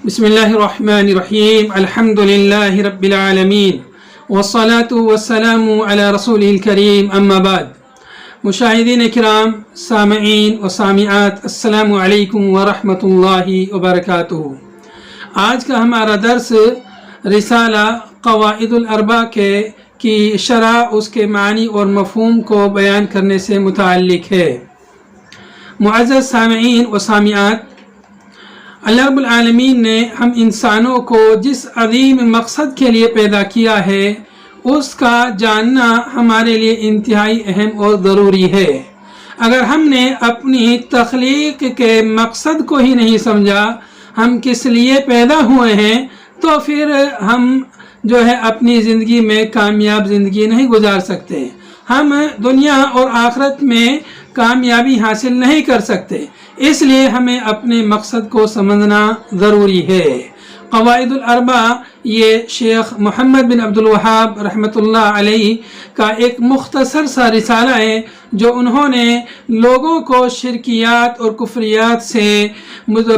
بسم اللہ الرحمن الرحیم الحمد للہ رب العالمین والصلاة والسلام علی رسولہ الکریم اما بعد۔ مشاہدین کرام، سامعین و سامعات، السلام علیکم ورحمۃ اللہ وبرکاتہ۔ آج کا ہمارا درس رسالہ قواعد الاربع کی شرح، اس کے معنی اور مفہوم کو بیان کرنے سے متعلق ہے۔ معزز سامعین و سامعات، اللہ رب العالمین نے ہم انسانوں کو جس عظیم مقصد کے لیے پیدا کیا ہے اس کا جاننا ہمارے لیے انتہائی اہم اور ضروری ہے۔ اگر ہم نے اپنی تخلیق کے مقصد کو ہی نہیں سمجھا، ہم کس لیے پیدا ہوئے ہیں، تو پھر ہم اپنی زندگی میں کامیاب زندگی نہیں گزار سکتے، ہم دنیا اور آخرت میں کامیابی حاصل نہیں کر سکتے۔ اس لیے ہمیں اپنے مقصد کو سمجھنا ضروری ہے۔ قواعد الاربع یہ شیخ محمد بن عبد الوہاب رحمۃ اللہ علیہ کا ایک مختصر سا رسالہ ہے، جو انہوں نے لوگوں کو شرکیات اور کفریات سے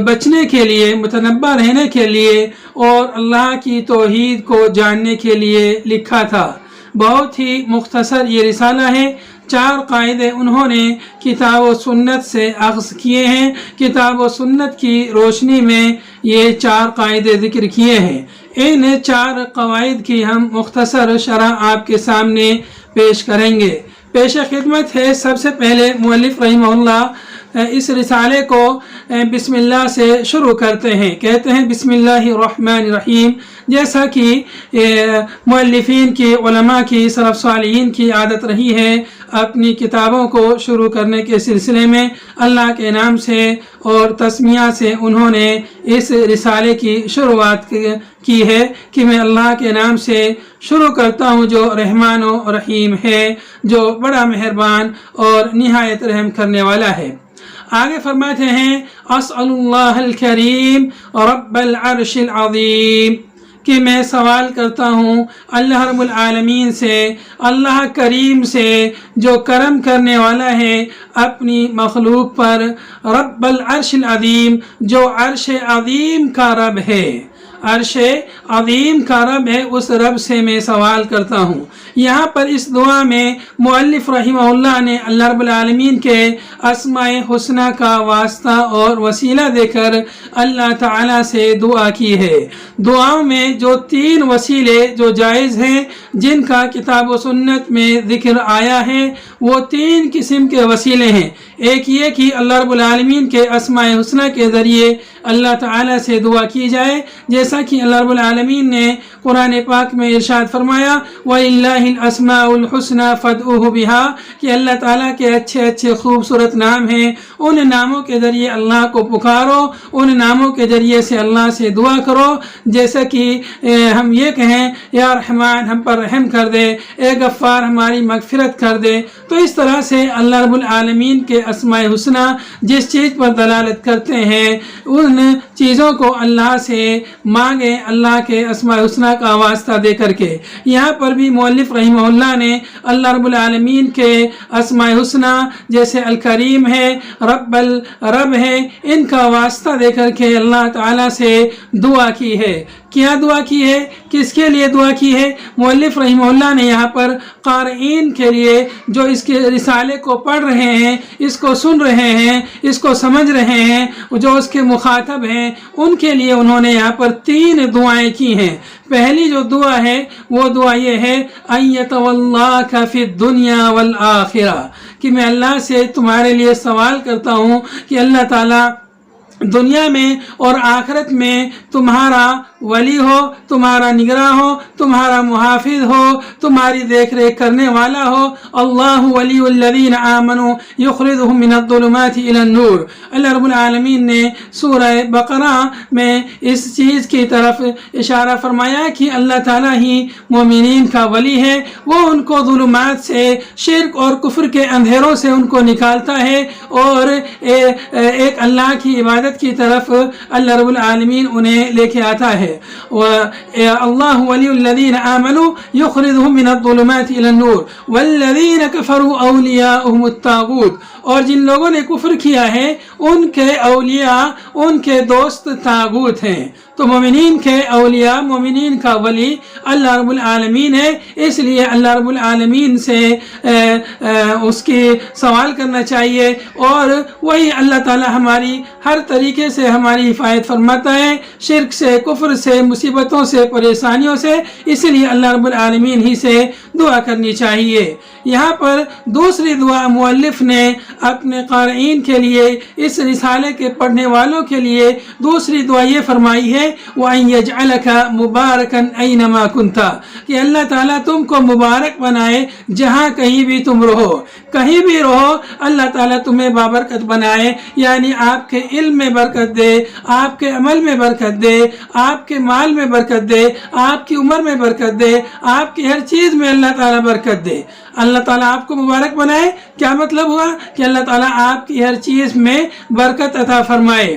بچنے کے لیے، متنبہ رہنے کے لیے اور اللہ کی توحید کو جاننے کے لیے لکھا تھا۔ بہت ہی مختصر یہ رسالہ ہے۔ 4 قاعدے انہوں نے کتاب و سنت سے اخذ کیے ہیں۔ کتاب و سنت کی روشنی میں یہ 4 قاعدے ذکر کیے ہیں۔ ان 4 قواعد کی ہم مختصر شرح آپ کے سامنے پیش کریں گے۔ پیش خدمت ہے، سب سے پہلے مؤلف رحمہ اللہ اس رسالے کو بسم اللہ سے شروع کرتے ہیں، کہتے ہیں بسم اللہ الرحمن الرحیم۔ جیسا کہ مؤلفین کی، علماء کی، سلف صالحین کی عادت رہی ہے، اپنی کتابوں کو شروع کرنے کے سلسلے میں اللہ کے نام سے اور تسمیہ سے انہوں نے اس رسالے کی شروعات کی ہے کہ میں اللہ کے نام سے شروع کرتا ہوں جو رحمان و رحیم ہے، جو بڑا مہربان اور نہایت رحم کرنے والا ہے۔ آگے فرماتے ہیں اسأل اللہ الکریم رب العرش العظیم، کہ میں سوال کرتا ہوں اللہ رب العالمین سے، اللہ کریم سے جو کرم کرنے والا ہے اپنی مخلوق پر، رب العرش العظیم، جو عرش عظیم کا رب ہے، عرش عظیم کا رب ہے، اس رب سے میں سوال کرتا ہوں۔ یہاں پر اس دعا میں مؤلف رحمہ اللہ نے اللہ رب العالمین کے اسماء حسنہ کا واسطہ اور وسیلہ دے کر اللہ تعالیٰ سے دعا کی ہے۔ دعاؤں میں جو 3 وسیلے جو جائز ہیں، جن کا کتاب و سنت میں ذکر آیا ہے، وہ 3 قسم کے وسیلے ہیں۔ ایک یہ کہ اللہ رب العالمین کے اسماء حسنہ کے ذریعے اللہ تعالیٰ سے دعا کی جائے، جیسا کہ اللہ رب العالمین نے قرآن پاک میں ارشاد فرمایا وَلِلَّهِ الْأَسْمَاءُ الْحُسْنَى فَادْعُوهُ بِهَا، کہ اللہ تعالیٰ کے اچھے اچھے خوبصورت نام ہیں، ان ناموں کے ذریعے اللہ کو پکارو، ان ناموں کے ذریعے سے اللہ سے دعا کرو، جیسا کہ ہم یہ کہیں یا رحمان ہم پر رحم کر دے، اے غفار ہماری مغفرت کر دے۔ تو اس طرح سے اللہ رب العالمین کے اسماء حسنہ جس چیز پر دلالت کرتے ہیں، ان چیزوں کو اللہ سے مانگیں، اللہ کے اسماء حسنہ کا واسطہ دے کر کے۔ یہاں پر بھی مؤلف رحمہ اللہ نے اللہ رب العالمین کے اسماء حسنہ جیسے الکریم ہے، رب ہے، ان کا واسطہ دے کر کے اللہ تعالیٰ سے دعا کی ہے۔ کیا دعا کی ہے؟ کس کے لیے دعا کی ہے؟ مؤلف رحمہ اللہ نے یہاں پر قارئین کے لیے، جو اس کے رسالے کو پڑھ رہے ہیں، اس کو سن رہے ہیں، اس کو سمجھ رہے ہیں، جو اس کے مخاطب ہیں، ان کے لیے انہوں نے یہاں پر 3 دعائیں کی ہیں۔ پہلی جو دعا ہے وہ دعا یہ ہے ان یتولاک فی الدنیا والآخرہ، کہ میں اللہ سے تمہارے لیے سوال کرتا ہوں کہ اللہ تعالیٰ دنیا میں اور آخرت میں تمہارا ولی ہو، تمہارا نگراں ہو، تمہارا محافظ ہو، تمہاری دیکھ ریکھ کرنے والا ہو۔ اللہ ولی الذین آمنوا یخرجهم من الظلمات الی النور۔ اللہ رب العالمین نے سورہ بقرہ میں اس چیز کی طرف اشارہ فرمایا کہ اللہ تعالیٰ ہی مومنین کا ولی ہے، وہ ان کو ظلمات سے، شرک اور کفر کے اندھیروں سے ان کو نکالتا ہے، اور ایک اللہ کی عبادت کی طرف اللہ رب العالمین انہیں لے کے آتا ہے۔ اللہ ولی الذین آمنوا یخرجهم من الظلمات الی النور والذین کفروا اولیاؤہم الطاغوت، اور جن لوگوں نے کفر کیا ہے ان کے اولیاء، ان کے دوست طاغوت ہیں۔ تو مومنین کے اولیاء، مومنین کا ولی اللہ رب العالمین ہے، اس لیے اللہ رب العالمین سے اس کی سوال کرنا چاہیے، اور وہی اللہ تعالی ہماری ہر طریقے سے ہماری حفاظت فرماتا ہے، شرک سے، کفر سے، مصیبتوں سے، پریشانیوں سے، اس لیے اللہ رب العالمین ہی سے دعا کرنی چاہیے۔ یہاں پر دوسری دعا مؤلف نے اپنے قارئین کے لیے، اس رسالے کے پڑھنے والوں کے لیے دوسری دعا یہ فرمائی ہے وَأَن يَجْعَلَكَ مُبَارَكًا أَيْنَمَا كُنْتَ، کہ اللہ تعالیٰ تم کو مبارک بنائے جہاں کہیں بھی تم رہو، کہیں بھی رہو اللہ تعالیٰ تمہیں بابرکت بنائے، یعنی آپ کے علم میں برکت دے، آپ کے عمل میں برکت دے، آپ کے مال میں برکت دے، آپ کی عمر میں برکت دے، آپ کی ہر چیز میں اللہ تعالیٰ برکت دے۔ اللہ تعالیٰ آپ کو مبارک بنائے، کیا مطلب ہوا؟ کہ اللہ تعالیٰ آپ کی ہر چیز میں برکت عطا فرمائے۔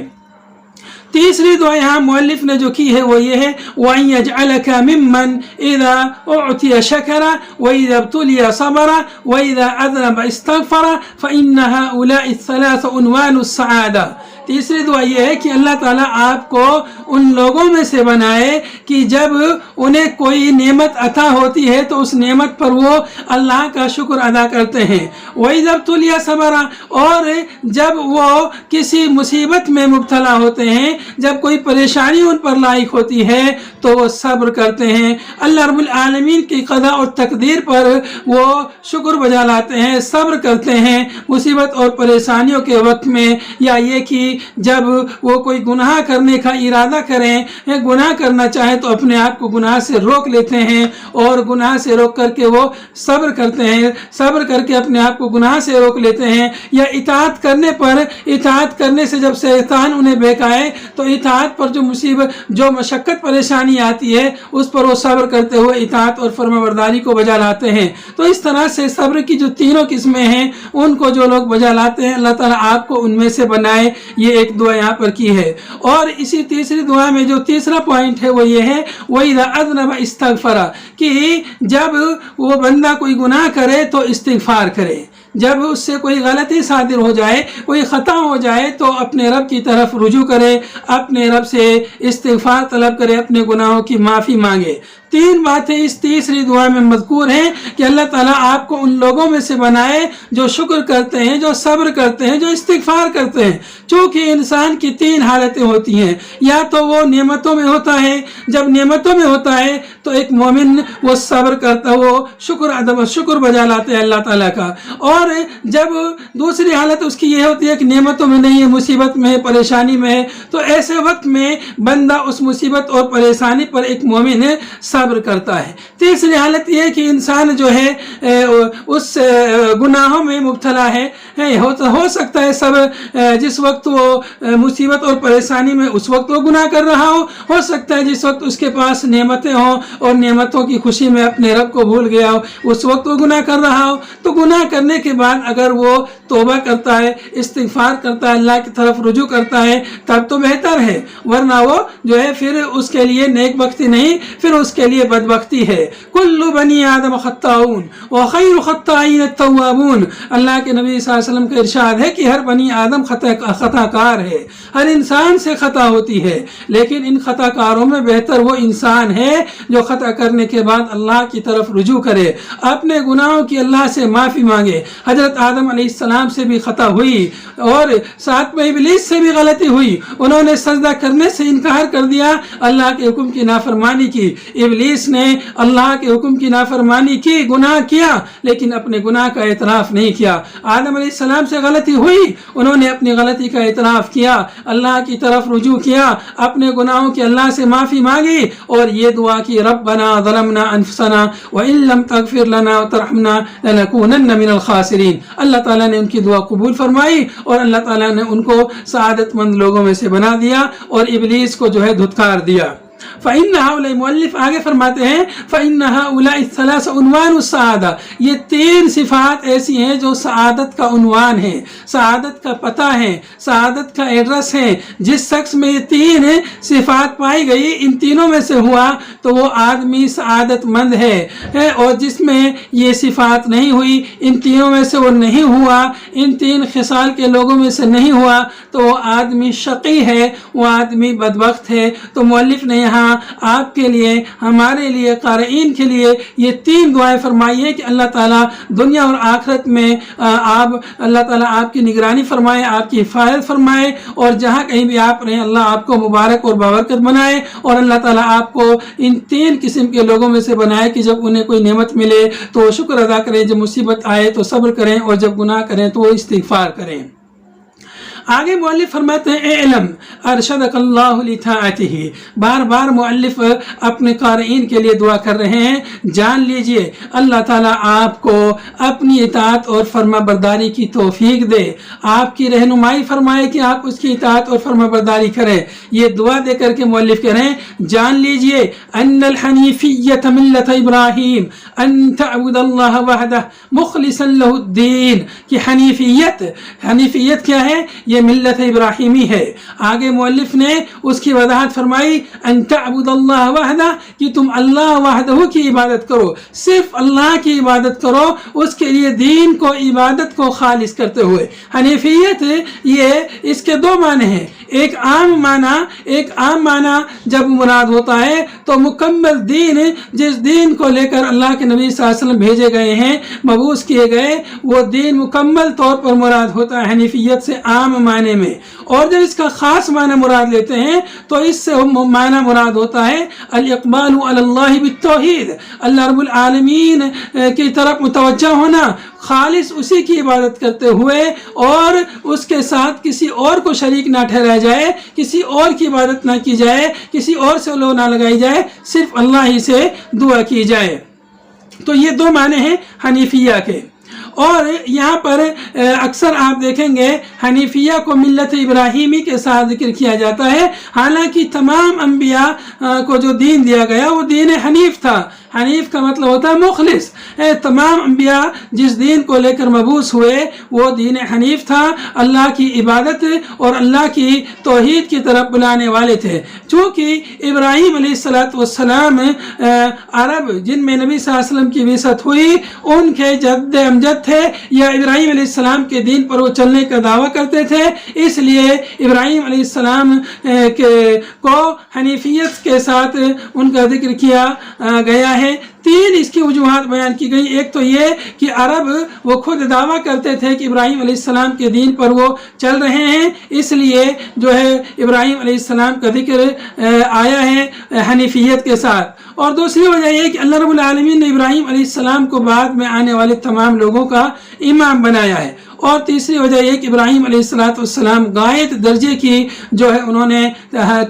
تیسری دعا یہاں مؤلف نے جو کی ہے وہ یہ ہے وَأَن يَجْعَلَكَ مِمَّنْ إِذَا أُعْطِيَ شَكَرَ وَإِذَا ابْتُلِيَ صَبَرَ وَإِذَا أَذْنَبَ اسْتَغْفَرَ فَإِنَّ هَؤُلَاءِ الثَّلَاثَ عنوان السعادة۔ تیسری دعا یہ ہے کہ اللہ تعالیٰ آپ کو ان لوگوں میں سے بنائے کہ جب انہیں کوئی نعمت عطا ہوتی ہے تو اس نعمت پر وہ اللہ کا شکر ادا کرتے ہیں، وَإِذَا ابْتُلِيَ صَبَرَ، اور جب وہ کسی مصیبت میں مبتلا ہوتے ہیں، جب کوئی پریشانی ان پر لاحق ہوتی ہے تو وہ صبر کرتے ہیں، اللہ رب العالمین کی قضاء اور تقدیر پر وہ شکر بجا لاتے ہیں، صبر کرتے ہیں مصیبت اور پریشانیوں کے وقت میں، یا یہ کہ جب وہ کوئی گناہ کرنے کا ارادہ کریں، گناہ کرنا چاہیں تو اپنے آپ کو گناہ سے روک لیتے ہیں، اور گناہ سے روک کر کے وہ صبر کرتے ہیں، صبر کر کے اپنے آپ کو گناہ سے روک لیتے ہیں، یا اطاعت کرنے پر، اطاعت کرنے سے جب شیطان انہیں بہکائے تو اطاعت پر جو مصیبت، جو مشقت پریشانی آتی ہے اس پر وہ صبر کرتے ہوئے اطاعت اور فرمانبرداری کو بجا لاتے ہیں۔ تو اس طرح سے صبر کی جو تینوں قسمیں ہیں ان کو جو لوگ بجا لاتے ہیں اللہ تعالیٰ آپ کو ان میں سے بنائے، یہ ایک دعا یہاں پر کی ہے۔ اور اسی تیسری دعا میں جو تیسرا پوائنٹ ہے وہ یہ ہے وَإِذَا أَذْنَبَ اسْتَغْفَرَ، کہ جب وہ بندہ کوئی گناہ کرے تو استغفار کرے، جب اس سے کوئی غلطی صادر ہو جائے، کوئی خطا ہو جائے تو اپنے رب کی طرف رجوع کرے، اپنے رب سے استغفار طلب کرے، اپنے گناہوں کی معافی مانگے۔ تین باتیں اس تیسری دعا میں مذکور ہیں کہ اللہ تعالیٰ آپ کو ان لوگوں میں سے بنائے جو شکر کرتے ہیں، جو صبر کرتے ہیں، جو استغفار کرتے ہیں۔ چونکہ انسان کی تین حالتیں ہوتی ہیں، یا تو وہ نعمتوں میں ہوتا ہے، جب نعمتوں میں ہوتا ہے تو ایک مومن وہ صبر کرتا، وہ شکر بجا لاتے ہیں اللہ تعالیٰ کا، اور جب دوسری حالت اس کی یہ ہوتی ہے کہ نعمتوں میں نہیں ہے، مصیبت میں ہے، پریشانی میں ہے، تو ایسے وقت میں بندہ اس مصیبت اور پریشانی پر ایک مومن صبر کرتا ہے۔ تیسری حالت یہ ہے کہ انسان جو ہے اس گناہوں میں مبتلا ہے، ہو سکتا ہے صبر، جس وقت وہ مصیبت اور پریشانی میں اس وقت وہ گناہ کر رہا ہو سکتا ہے جس وقت اس کے پاس نعمتیں ہوں اور نعمتوں کی خوشی میں اپنے رب کو بھول گیا ہو اس وقت وہ گناہ کر رہا ہو۔ تو گناہ کرنے کے بعد اگر وہ توبہ کرتا ہے، استغفار کرتا ہے، اللہ کی طرف رجوع کرتا ہے تب تو بہتر ہے، ورنہ وہ جو ہے پھر اس کے لیے نیک بختی نہیں، پھر اس کے لیے بدبختی ہے۔ کل بنی آدم خطاؤون وخیر الخطائین التوابون، اللہ کے نبی صلی اللہ علیہ وسلم کا ارشاد ہے کہ ہر بنی آدم خطا کار ہے، ہر انسان سے خطا ہوتی ہے، لیکن ان خطا کاروں میں بہتر وہ انسان ہے جو خطا کرنے کے بعد اللہ کی طرف رجوع کرے، اپنے گناہوں کی اللہ سے معافی مانگے۔ حضرت آدم علیہ السلام سے بھی خطا ہوئی اور ساتھ میں ابلیس سے بھی غلطی ہوئی، انہوں نے سجدہ کرنے سے انکار کر دیا، اللہ کے حکم کی نافرمانی کی، ابلیس نے اللہ کے حکم کی نافرمانی کی، گناہ کیا، لیکن اپنے گناہ کا اعتراف نہیں کیا۔ آدم علیہ السلام سے غلطی ہوئی، انہوں نے اپنی غلطی کا اعتراف کیا، اللہ کی طرف رجوع کیا، اپنے گناہوں کی اللہ سے معافی مانگی اور یہ دعا کی ربنا ظلمنا انفسنا وان لم تغفر لنا وترحمنا لنكونن من الخاسرین۔ اللہ تعالیٰ نے ان کی دعا قبول فرمائی اور اللہ تعالیٰ نے ان کو سعادت مند لوگوں میں سے بنا دیا اور ابلیس کو جو ہے دھتکار دیا۔ فإن هؤلاء مؤلف آگے فرماتے ہیں فإن هؤلاء الثلاث عنوان السعادہ، یہ 3 صفات ایسی ہیں جو سعادت کا عنوان ہے، سعادت کا پتہ ہے، سعادت کا ایڈریس ہے۔ جس شخص میں یہ 3 صفات پائی گئی، ان تینوں میں سے ہوا تو وہ آدمی سعادت مند ہے، اور جس میں یہ صفات نہیں ہوئی، ان تینوں میں سے وہ نہیں ہوا، ان 3 خصال کے لوگوں میں سے نہیں ہوا، تو وہ آدمی شقی ہے، وہ آدمی بدبخت ہے۔ تو مؤلف نے یہاں آپ کے لیے، ہمارے لیے، قارئین کے لیے یہ 3 دعائیں فرمائی ہیں کہ اللہ تعالیٰ دنیا اور آخرت میں اللہ تعالیٰ آپ کی نگرانی فرمائے، آپ کی حفاظت فرمائے، اور جہاں کہیں بھی آپ رہیں اللہ آپ کو مبارک اور بابرکت بنائے، اور اللہ تعالیٰ آپ کو ان 3 قسم کے لوگوں میں سے بنائے کہ جب انہیں کوئی نعمت ملے تو وہ شکر ادا کریں، جب مصیبت آئے تو صبر کریں، اور جب گناہ کریں تو وہ استغفار کریں۔ آگے مؤلف فرماتے ہیں اعلم ارشدک اللہ لطاعتہ، بار بار مؤلف اپنے قارئین کے لیے دعا کر رہے ہیں، جان لیجئے اللہ تعالیٰ آپ کو اپنی اطاعت اور فرما برداری کی توفیق دے، آپ کی رہنمائی فرمائے کہ آپ اس کی اطاعت اور فرما برداری کریں۔ یہ دعا دے کر کے مؤلف کہہ رہے ہیں جان لیجئے ان الحنیفیت ملت ابراہیم ان تعبد اللہ وحدہ مخلصا لہ الدین، کہ حنیفیت کیا ہے؟ یہ ملت ابراہیمی ہے۔ آگے مؤلف نے اس کی وضاحت فرمائی ان تعبد اللہ وحدہ، کہ تم اللہ وحدہ کی عبادت کرو، صرف اللہ کی عبادت کرو، اس کے لیے دین کو، عبادت کو خالص کرتے ہوئے۔ حنیفیت یہ اس کے 2 معنی ہیں، ایک عام معنی جب مراد ہوتا ہے تو مکمل دین، جس دین کو لے کر اللہ کے نبی صلی اللہ علیہ وسلم بھیجے گئے ہیں، مبعوث کیے گئے، وہ دین مکمل طور پر مراد ہوتا ہے حنیفیت سے عام معنی میں۔ اور جب اس کا خاص معنی مراد لیتے ہیں تو اس سے معنی مراد ہوتا ہے الاقبال علی اللہ بالتوحید، اللہ رب العالمین کی طرف متوجہ ہونا، خالص اسی کی عبادت کرتے ہوئے، اور اس کے ساتھ کسی اور کو شریک نہ ٹھہرایا جائے، کسی اور کی عبادت نہ کی جائے، کسی اور سے لو نہ لگائی جائے، صرف اللہ ہی سے دعا کی جائے۔ تو یہ 2 معنی ہیں حنیفیہ کے۔ اور یہاں پر اکثر آپ دیکھیں گے حنیفیہ کو ملت ابراہیمی کے ساتھ ذکر کیا جاتا ہے، حالانکہ تمام انبیاء کو جو دین دیا گیا وہ دین حنیف تھا۔ حنیف کا مطلب ہوتا ہے مخلص۔ تمام انبیاء جس دین کو لے کر مبعوث ہوئے وہ دین حنیف تھا، اللہ کی عبادت اور اللہ کی توحید کی طرف بلانے والے تھے۔ چونکہ ابراہیم علیہ السلام عرب جن میں نبی صلی اللہ علیہ وسلم کی بعثت ہوئی، ان کے جد امجد تھے، یا ابراہیم علیہ السلام کے دین پر وہ چلنے کا دعویٰ کرتے تھے، اس لیے ابراہیم علیہ السلام کو حنیفیت کے ساتھ ان کا ذکر کیا گیا ہے۔ 3 اس کی وجوہات بیان کی گئی۔ ایک تو یہ کہ عرب وہ خود دعویٰ کرتے تھے کہ ابراہیم علیہ السلام کے دین پر وہ چل رہے ہیں، اس لیے جو ہے ابراہیم علیہ السلام کا ذکر آیا ہے حنیفیت کے ساتھ۔ اور دوسری وجہ یہ کہ اللہ رب العالمین نے ابراہیم علیہ السلام کو بعد میں آنے والے تمام لوگوں کا امام بنایا ہے۔ اور تیسری وجہ یہ کہ ابراہیم علیہ السلام غایت درجے کی جو ہے انہوں نے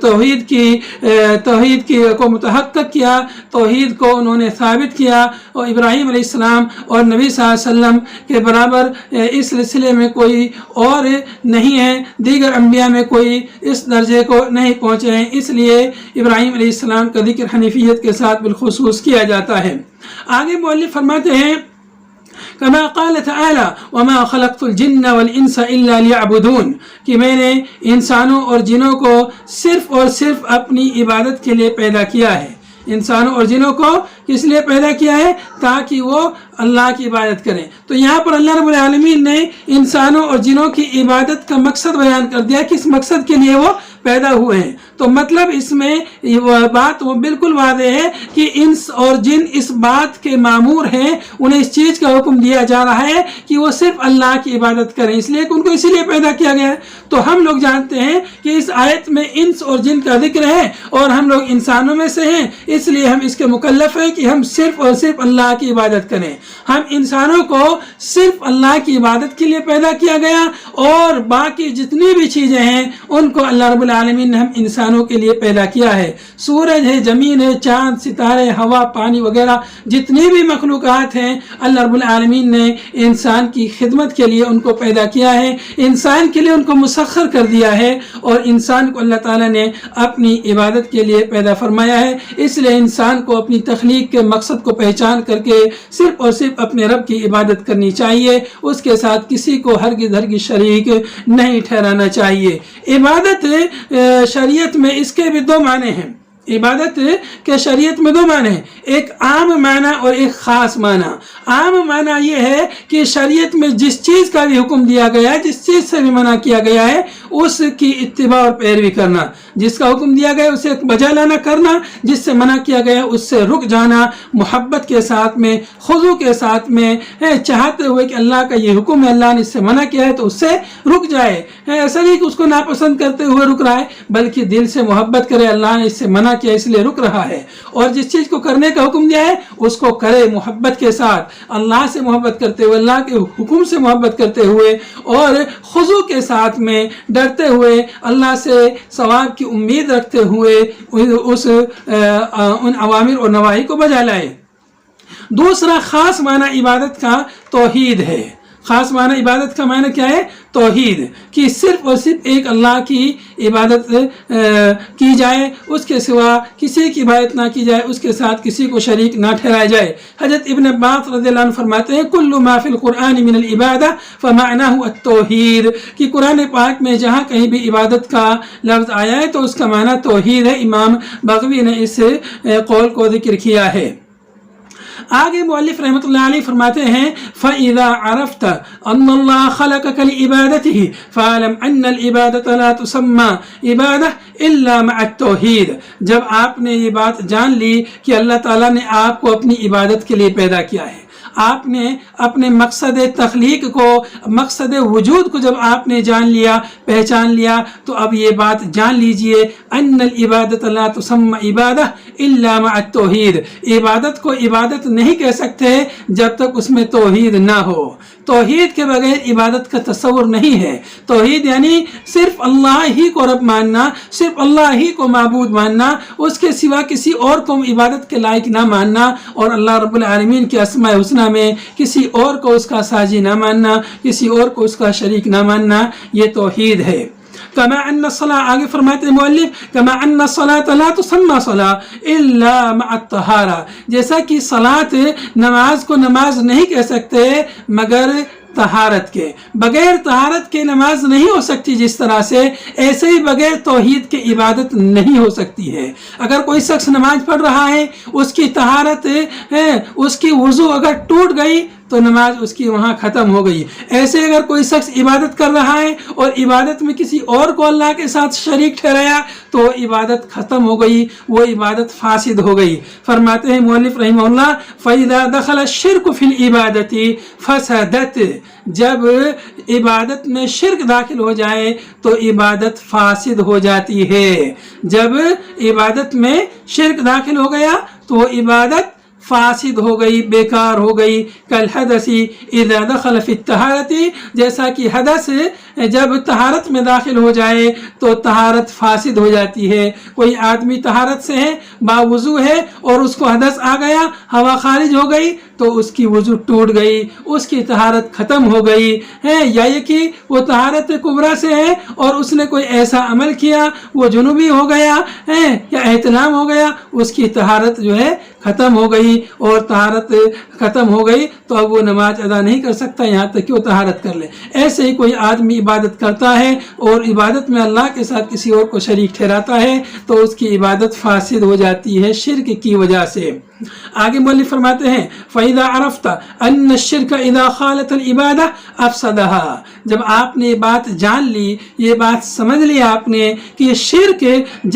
توحید کی کو متحقق کیا، توحید کو انہوں نے ثابت کیا، اور ابراہیم علیہ السلام اور نبی صلی اللہ علیہ وسلم کے برابر اس سلسلے میں کوئی اور نہیں ہے، دیگر انبیاء میں کوئی اس درجے کو نہیں پہنچے ہیں، اس لیے ابراہیم علیہ السلام کا ذکر حنیفیت کے ساتھ بالخصوص کیا جاتا ہے۔ آگے مؤلف فرماتے ہیں كما قال تعالی وما خلقت الجن والانس الا ليعبدون، کہ میں نے انسانوں اور جنوں کو صرف اور صرف اپنی عبادت کے لیے پیدا کیا ہے۔ انسانوں اور جنوں کو کس لیے پیدا کیا ہے؟ تاکہ وہ اللہ کی عبادت کریں۔ تو یہاں پر اللہ رب العالمین نے انسانوں اور جنوں کی عبادت کا مقصد بیان کر دیا، کس مقصد کے لیے وہ پیدا ہوئے ہیں۔ تو مطلب اس میں بات وہ بالکل واضح ہے کہ انس اور جن اس بات کے مامور ہیں، انہیں اس چیز کا حکم دیا جا رہا ہے کہ وہ صرف اللہ کی عبادت کریں، اس لیے کہ ان کو اسی لیے پیدا کیا گیا ہے۔ تو ہم لوگ جانتے ہیں کہ اس آیت میں انس اور جن کا ذکر ہے، اور ہم لوگ انسانوں میں سے ہیں، اس لیے ہم اس کے مکلف ہیں کہ ہم صرف اور صرف اللہ کی عبادت کریں۔ ہم انسانوں کو صرف اللہ کی عبادت کے لیے پیدا کیا گیا، اور باقی جتنی بھی چیزیں ہیں ان کو اللہ رب العالمین نے ہم انسانوں کے لیے پیدا کیا ہے. سورج ہے، زمین ہے، چاند، ستارے، ہوا، پانی وغیرہ جتنی بھی مخلوقات ہیں اللہ رب العالمین نے انسان کی خدمت کے لیے ان کو پیدا کیا ہے، انسان کے لیے ان کو مسخر کر دیا ہے، اور انسان کو اللہ تعالیٰ نے اپنی عبادت کے لیے پیدا فرمایا ہے. اس لیے انسان کو اپنی تخلیق کے مقصد کو پہچان کر کے صرف اور صرف اپنے رب کی عبادت کرنی چاہیے، اس کے ساتھ کسی کو ہرگز شریک نہیں ٹھہرانا چاہیے. عبادت شریعت میں اس کے بھی دو معنی ہیں. عبادت کے شریعت میں دو معنی ہیں، ایک عام معنی اور ایک خاص معنی. عام معنی یہ ہے کہ شریعت میں جس چیز کا بھی حکم دیا گیا ہے، جس چیز سے بھی منع کیا گیا ہے، اس کی اتباع اور پیروی کرنا. جس کا حکم دیا گیا اسے بجا لانا کرنا، جس سے منع کیا گیا اس سے رک جانا، محبت کے ساتھ میں، خضوع کے ساتھ میں، چاہتے ہوئے کہ اللہ کا یہ حکم ہے، اللہ نے اس سے منع کیا ہے تو اس سے رک جائے. ایسا نہیں کہ اس کو ناپسند کرتے ہوئے رک رہا ہے، بلکہ دل سے محبت کرے، اللہ نے اس سے منع کیا اس لیے رک رہا ہے. اور جس چیز کو کرنے کا حکم دیا ہے اس کو کرے محبت کے ساتھ، اللہ سے محبت کرتے ہوئے، اللہ کے حکم سے محبت کرتے ہوئے، اور خضوع کے ساتھ میں، ڈرتے ہوئے، اللہ سے ثواب کی امید رکھتے ہوئے ان اوامر اور نواہی کو بجا لائے. دوسرا خاص معنی عبادت کا توحید ہے. خاص معنی عبادت کا معنی کیا ہے؟ توحید، کہ صرف اور صرف ایک اللہ کی عبادت کی جائے، اس کے سوا کسی کی عبادت نہ کی جائے، اس کے ساتھ کسی کو شریک نہ ٹھہرایا جائے. حضرت ابن عباس رضی اللہ عنہ فرماتے ہیں کل ما فی القرآن من العبادہ فمعناہ التوحید، کہ قرآن پاک میں جہاں کہیں بھی عبادت کا لفظ آیا ہے تو اس کا معنی توحید ہے. امام بغوی نے اس قول کو ذکر کیا ہے. آگے مؤلف رحمۃ اللہ علیہ فرماتے ہیں فَإِذَا عَرَفْتَ أَنَّ اللَّهَ خَلَقَكَ لِعِبَادَتِهِ فَاعْلَمْ أَنَّ الْعِبَادَةَ لَا تُسَمَّى عِبَادَةً إِلَّا مَعَ التَّوْحِيدِ. جب آپ نے یہ بات جان لی کہ اللہ تعالیٰ نے آپ کو اپنی عبادت کے لیے پیدا کیا ہے، آپ نے اپنے مقصد تخلیق کو، مقصد وجود کو جب آپ نے جان لیا، پہچان لیا، تو اب یہ بات جان لیجئے ان العبادت لا تسمى عبادہ الا مع التوحید. عبادت کو عبادت نہیں کہہ سکتے جب تک اس میں توحید نہ ہو. توحید کے بغیر عبادت کا تصور نہیں ہے. توحید یعنی صرف اللہ ہی کو رب ماننا، صرف اللہ ہی کو معبود ماننا، اس کے سوا کسی اور کو عبادت کے لائق نہ ماننا، اور اللہ رب العالمین کے اسماء حسنہ میں کسی اور کو اس کا ساجی نہ ماننا، کسی اور کو اس کا شریک نہ ماننا، یہ توحید ہے. کما ان الصلاۃ، آگے فرماتے ہیں مؤلف کما ان الصلاۃ لا تسمى صلاۃ الا مع الطہارہ، جیسا کہ صلاۃ، نماز کو نماز نہیں کہہ سکتے مگر طہارت کے. بغیر طہارت کے نماز نہیں ہو سکتی جس طرح سے، ایسے ہی بغیر توحید کے عبادت نہیں ہو سکتی ہے. اگر کوئی شخص نماز پڑھ رہا ہے، اس کی طہارت ہے، اس کی وضو اگر ٹوٹ گئی تو نماز اس کی وہاں ختم ہو گئی. ایسے اگر کوئی شخص عبادت کر رہا ہے اور عبادت میں کسی اور کو اللہ کے ساتھ شریک ٹھہرایا تو عبادت ختم ہو گئی، وہ عبادت فاسد ہو گئی. فرماتے ہیں مؤلف رحمہ اللہ فَإِذَا دَخَلَ الشِّرْكُ فِي الْعِبَادَةِ فَسَدَتْ، جب عبادت میں شرک داخل ہو جائے تو عبادت فاسد ہو جاتی ہے. جب عبادت میں شرک داخل ہو گیا تو عبادت فاسد ہو گئی، بیکار ہو گئی. کالحدث اذا دخل فی الطہارۃ، جیسا کہ حدث جب طہارت میں داخل ہو جائے تو طہارت فاسد ہو جاتی ہے. کوئی آدمی طہارت سے ہے، باوضو ہے، اور اس کو حدث آ گیا، ہوا خارج ہو گئی تو اس کی وضو ٹوٹ گئی، اس کی طہارت ختم ہو گئی ہے. یا یہ کہ وہ طہارت کبریٰ سے ہے اور اس نے کوئی ایسا عمل کیا، وہ جنوبی ہو گیا ہے یا احتلام ہو گیا، اس کی طہارت جو ہے ختم ہو گئی، اور طہارت ختم ہو گئی تو اب وہ نماز ادا نہیں کر سکتا یہاں تک کہ وہ طہارت کر لے. ایسے ہی کوئی آدمی عبادت کرتا ہے اور عبادت میں اللہ کے ساتھ کسی اور کو شریک ٹھہراتا ہے تو اس کی عبادت فاسد ہو جاتی ہے شرک کی وجہ سے. آگے مؤلف فرماتے ہیں فَإِذَا عَرَفْتَ أَنَّ الشِّرْكَ إِذَا خَالَتَ الْعِبَادَةَ أَفْسَدَهَا، جب آپ نے بات جان لی، یہ بات سمجھ لی آپ نے کہ شرک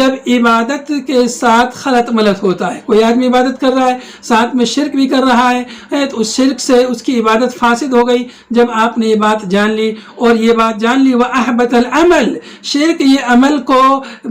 جب عبادت کے ساتھ خلط ملط ہوتا ہے، کوئی آدمی عبادت کر رہا ہے ساتھ میں شرک بھی کر رہا ہے تو اس شرک سے اس کی عبادت فاسد ہو گئی. جب آپ نے یہ بات جان لی اور یہ بات جان لی وَأَحْبَتَ الْعَمَلِ، شرک یہ عمل کو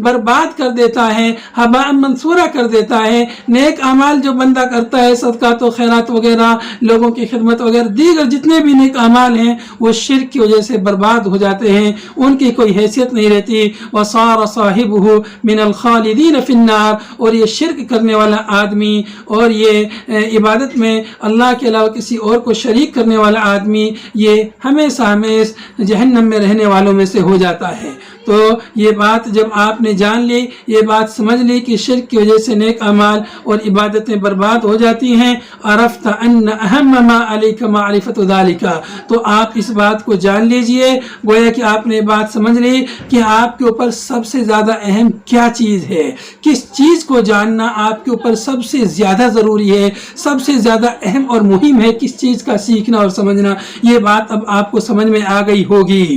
برباد کر دیتا ہے، ہباء منصورہ کر دیتا ہے. نیک اعمال جو بندہ کرتا ہے صدقات و خیرات وغیرہ، لوگوں کی خدمت وغیرہ، دیگر جتنے بھی نیک اعمال ہیں وہ شرک کی وجہ سے برباد ہو جاتے ہیں، ان کی کوئی حیثیت نہیں رہتی۔ وَصَارَ صَاحِبُهُ مِنَ الْخَالِدِينَ فِي النَّارِ، اور یہ شرک کرنے والا آدمی اور یہ عبادت میں اللہ کے علاوہ کسی اور کو شریک کرنے والا آدمی یہ ہمیشہ ہمیشہ جہنم میں رہنے والوں میں سے ہو جاتا ہے۔ تو یہ بات جب آپ نے جان لی، یہ بات سمجھ لی کہ شرک کی وجہ سے نیک اعمال اور عبادتیں برباد ہو جاتی ہیں، عرفت ان اہم ما علیک معرفت ذالک، تو آپ اس بات کو جان لیجئے، گویا کہ آپ نے بات سمجھ لی کہ آپ کے اوپر سب سے زیادہ اہم کیا چیز ہے، کس چیز کو جاننا آپ کے اوپر سب سے زیادہ ضروری ہے، سب سے زیادہ اہم اور مہم ہے، کس چیز کا سیکھنا اور سمجھنا۔ یہ بات اب آپ کو سمجھ میں آ گئی ہوگی۔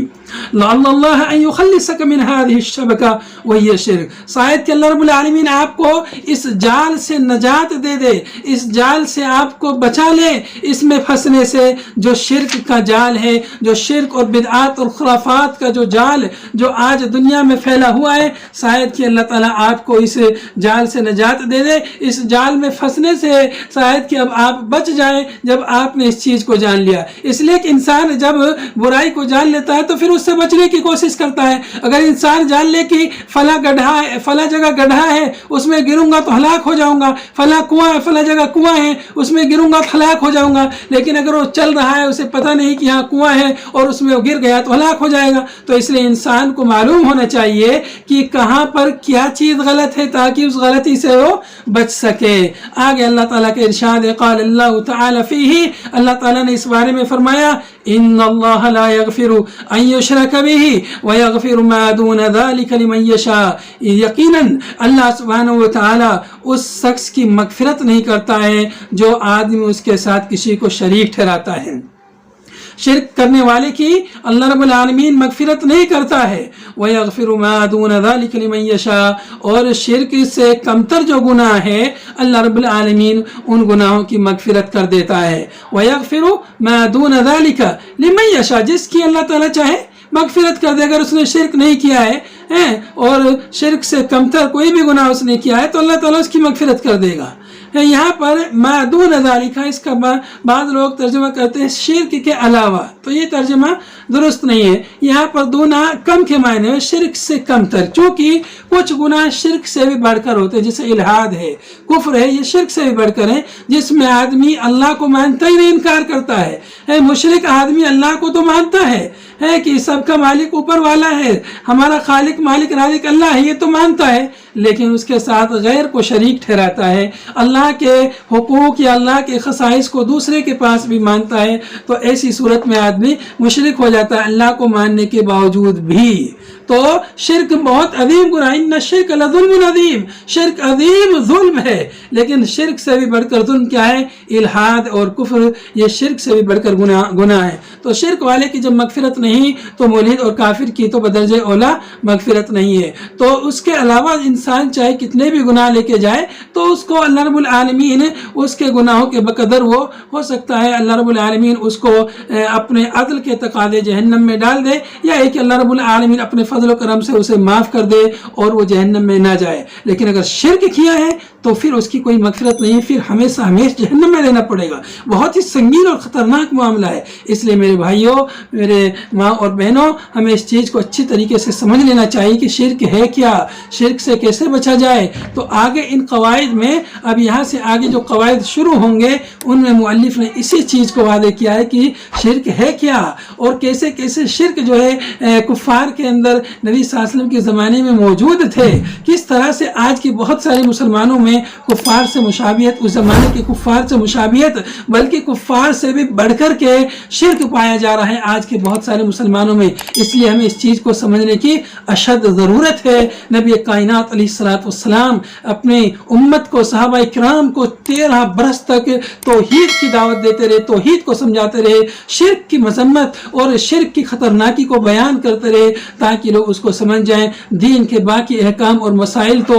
لعل اللہ ان یخلصک من هذه الشبکہ وہی شرک، شاید کہ اللہ رب العالمین آپ کو اس جال سے نجات دے دے، اس جال سے آپ کو بچا لے، اس میں پھنسنے سے، جو شرک کا جال ہے، جو شرک اور بدعات اور خرافات کا جو جال جو آج دنیا میں پھیلا ہوا ہے، شاید کہ اللہ تعالیٰ آپ کو اس جال سے نجات دے دے، اس جال میں پھنسنے سے شاید کہ اب آپ بچ جائیں جب آپ نے اس چیز کو جان لیا۔ اس لیے کہ انسان جب برائی کو جان لیتا ہے تو پھر اس سے بچنے کی کوشش کرتا ہے۔ اگر انسان جان لے کہ فلاں گڈھا ہے، فلاں جگہ گڈھا ہے، اس میں گروں گا تو ہلاک ہو جاؤں گا، فلاں کنواں ہے، فلاں جگہ کنواں ہے، اس میں گروں گا تو ہلاک ہو جاؤں گا، لیکن اگر وہ چل رہا ہے، اسے پتہ نہیں کہ یہاں کنواں ہے اور اس میں وہ گر گیا تو ہلاک ہو جائے گا۔ تو اس لیے انسان کو معلوم ہونا چاہیے کہ کہاں پر کیا چیز غلط ہے تاکہ اس غلطی سے وہ بچ سکے۔ آگے اللہ تعالیٰ کے ارشاد ہے، قال اللہ تعالیٰ فیہ، اللہ تعالیٰ نے اس بارے میں فرمایا، ان اللہ لا یغفر ان یشرک بہ ویغفر ما دون ذلک لمن یشاء، یقیناً اللہ سبحانہ و تعالیٰ اس شخص کی مغفرت نہیں کرتا ہے جو آدمی اس کے ساتھ کسی کو شریک ٹھہراتا ہے۔ شرک کرنے والے کی اللہ رب العالمین مغفرت نہیں کرتا ہے۔ وَيَغْفِرُ مَا دُونَ ذَلِكَ لِمَن يَشَاءُ، اور شرک سے کمتر جو گناہ ہے اللہ رب العالمین ان گناہوں کی مغفرت کر دیتا ہے۔ وَيَغْفِرُ مَا دُونَ ذَلِكَ لِمَن يَشَاءُ، جس کی اللہ تعالیٰ چاہے مغفرت کر دے۔ اگر اس نے شرک نہیں کیا ہے اور شرک سے کمتر کوئی بھی گناہ اس نے کیا ہے تو اللہ تعالیٰ اس کی مغفرت کر دے گا۔ یہاں پر ما دون ذالک، اس کا بعض لوگ ترجمہ کرتے ہیں شرک کے علاوہ، تو یہ ترجمہ درست نہیں ہے۔ یہاں پر دونا کم کے معنی میں شرک سے کم تر، چونکہ کچھ گناہ شرک سے بھی بڑھ کر ہوتے ہیں، جیسے الحاد ہے، کفر ہے، یہ شرک سے بھی بڑھ کر ہے، جس میں آدمی اللہ کو مانتا ہی نہیں، انکار کرتا ہے۔ مشرک آدمی اللہ کو تو مانتا ہے کہ سب کا مالک اوپر والا ہے، ہمارا خالق مالک رازق اللہ ہے، یہ تو مانتا ہے، لیکن اس کے ساتھ غیر کو شریک ٹھہراتا ہے، اللہ کے حقوق یا اللہ کے خصائص کو دوسرے کے پاس بھی مانتا ہے، تو ایسی صورت میں آدمی مشرک ہو جاتا ہے اللہ کو ماننے کے باوجود بھی۔ تو شرک بہت عظیم گناہ، ان الشرک لظلم عظیم، شرک عظیم ظلم ہے، لیکن شرک سے بھی بڑھ کر ظلم کیا ہے؟ الحاد اور کفر، یہ شرک سے بھی بڑھ کر گناہ ہے۔ تو شرک والے کی جب مغفرت نہیں تو ملحد اور کافر کی تو بدرجہ اولا مغفرت نہیں ہے۔ تو اس کے علاوہ انسان چاہے کتنے بھی گناہ لے کے جائے تو اس کو اللہ رب العالمین اس کے گناہوں کے بقدر وہ ہو سکتا ہے اللہ رب العالمین اس کو اپنے عدل کے تقاضے جہنم میں ڈال دے، یا ایک اللہ رب العالمین اپنے فضل و کرم سے اسے معاف کر دے اور وہ جہنم میں نہ جائے۔ لیکن اگر شرک کیا ہے تو پھر اس کی کوئی مغفرت نہیں، پھر ہمیشہ جہنم میں رہنا پڑے گا۔ بہت ہی سنگین اور خطرناک معاملہ ہے۔ اس لیے میرے بھائیوں، میرے ماں اور بہنوں، ہمیں اس چیز کو اچھی طریقے سے سمجھ لینا چاہیے کہ شرک ہے کیا، شرک سے کیسے بچا جائے۔ تو آگے ان قواعد میں، اب یہاں سے آگے جو قواعد شروع ہوں گے ان میں مؤلف نے اسی چیز کو واضح کیا ہے کہ شرک ہے کیا، اور کیسے کیسے شرک جو ہے کفار کے اندر نبی صلی اللہ علیہ وسلم کے زمانے میں موجود تھے، کس طرح سے آج کے بہت سارے مسلمانوں میں کفار سے مشابہت، اس زمانے کے کفار سے مشابہت، بلکہ کفار سے بھی بڑھ کر کے شرک پایا جا رہا ہے آج کے بہت سارے مسلمانوں میں۔ اس لیے ہمیں اس چیز کو سمجھنے کی اشد ضرورت ہے۔ نبی کائنات علیہ الصلوۃ والسلام اپنے امت کو، صحابہ کرام کو 13 برس تک توحید کی دعوت دیتے رہے، توحید کو سمجھاتے رہے، شرک کی مذمت اور شرک کی خطرناکی کو بیان کرتے رہے تاکہ لوگ اس کو سمجھ جائیں۔ دین کے باقی احکام اور مسائل تو